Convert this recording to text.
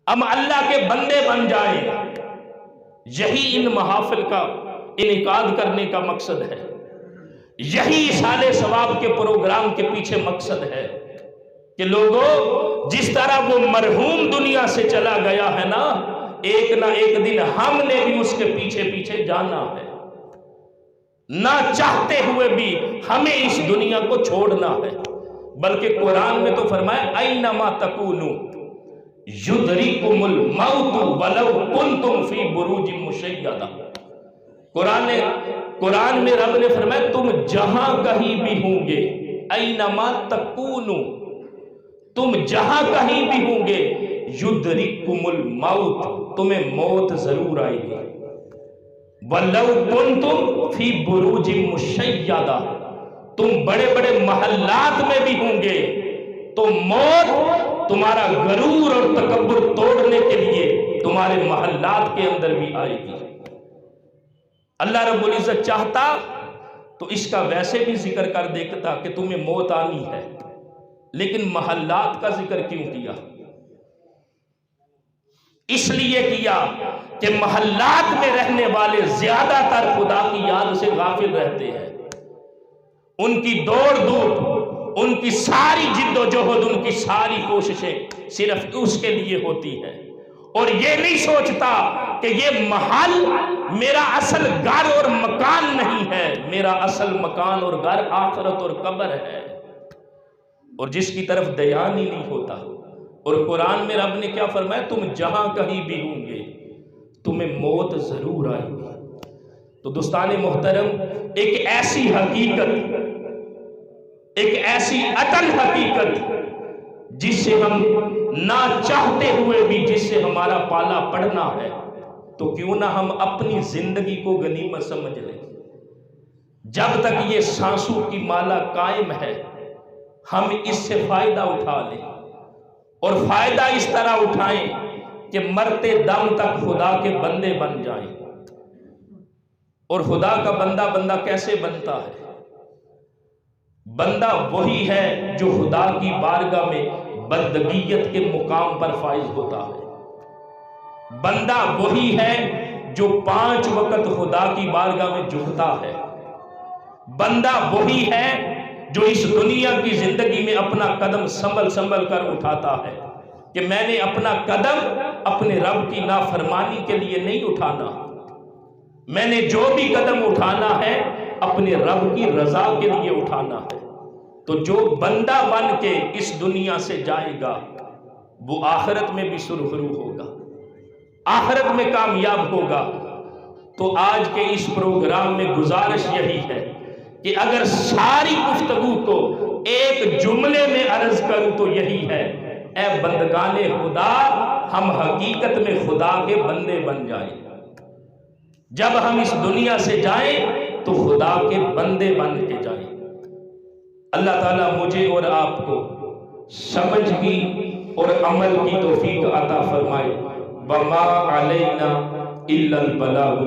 ہم اللہ کے بندے بن جائیں، یہی ان محافل کا انعقاد کرنے کا مقصد ہے، یہی اصالہ ثواب کے پروگرام کے پیچھے مقصد ہے کہ لوگوں جس طرح وہ مرحوم دنیا سے چلا گیا ہے نا، ایک نہ ایک دن ہم نے بھی اس کے پیچھے پیچھے جانا ہے، نہ چاہتے ہوئے بھی ہمیں اس دنیا کو چھوڑنا ہے۔ بلکہ قرآن میں تو فرمایا اینما تکونوا یدرککم الموت ولو کنتم فی بروج مشیدہ۔ قرآن میں رب نے فرمایا تم جہاں کہیں بھی ہوں گے، اینما تکونوا، تم جہاں کہیں بھی ہوں گے، یدرککم الموت، تمہیں موت ضرور آئے گی، وَلَوْ كُنْتُمْ فِي بُرُوجٍ مُشَيَّدَةٍ، تم بڑے بڑے محلات میں بھی ہوں گے تو موت تمہارا غرور اور تکبر توڑنے کے لیے تمہارے محلات کے اندر بھی آئے گی۔ اللہ رب العزت چاہتا تو اس کا ویسے بھی ذکر کر دیتا کہ تمہیں موت آنی ہے، لیکن محلات کا ذکر کیوں کیا؟ اس لیے کیا کہ محلات میں رہنے والے زیادہ تر خدا کی یاد سے غافل رہتے ہیں، ان کی دوڑ دھوپ، ان کی ساری جد و جہد، ان کی ساری کوششیں صرف اس کے لیے ہوتی ہیں، اور یہ نہیں سوچتا کہ یہ محل میرا اصل گھر اور مکان نہیں ہے، میرا اصل مکان اور گھر آخرت اور قبر ہے، اور جس کی طرف دھیان ہی نہیں ہوتا۔ اور قرآن میں رب نے کیا فرمایا؟ تم جہاں کہیں بھی ہوں گے تمہیں موت ضرور آئے گی۔ تو دوستان محترم، ایک ایسی حقیقت، ایک ایسی اٹل حقیقت جس سے ہم نہ چاہتے ہوئے بھی، جس سے ہمارا پالا پڑنا ہے، تو کیوں نہ ہم اپنی زندگی کو غنیمت سمجھ لیں۔ جب تک یہ سانسوں کی مالا قائم ہے ہم اس سے فائدہ اٹھا لیں، اور فائدہ اس طرح اٹھائیں کہ مرتے دم تک خدا کے بندے بن جائیں۔ اور خدا کا بندہ کیسے بنتا ہے؟ بندہ وہی ہے جو خدا کی بارگاہ میں بندگیت کے مقام پر فائز ہوتا ہے، بندہ وہی ہے جو 5 وقت خدا کی بارگاہ میں جھکتا ہے، بندہ وہی ہے جو اس دنیا کی زندگی میں اپنا قدم سنبھل کر اٹھاتا ہے کہ میں نے اپنا قدم اپنے رب کی نافرمانی کے لیے نہیں اٹھانا، میں نے جو بھی قدم اٹھانا ہے اپنے رب کی رضا کے لیے اٹھانا ہے۔ تو جو بندہ بن کے اس دنیا سے جائے گا وہ آخرت میں بھی سرخرو ہوگا، آخرت میں کامیاب ہوگا۔ تو آج کے اس پروگرام میں گزارش یہی ہے کہ اگر ساری گفتگو کو ایک جملے میں عرض کروں تو یہی ہے، اے بندگان خدا، ہم حقیقت میں خدا کے بندے بن جائیں۔ جب ہم اس دنیا سے جائیں تو خدا کے بندے بن کے جائیں۔ اللہ تعالیٰ مجھے اور آپ کو سمجھ کی اور عمل کی توفیق عطا فرمائے۔ وما علینا الا البلاغ۔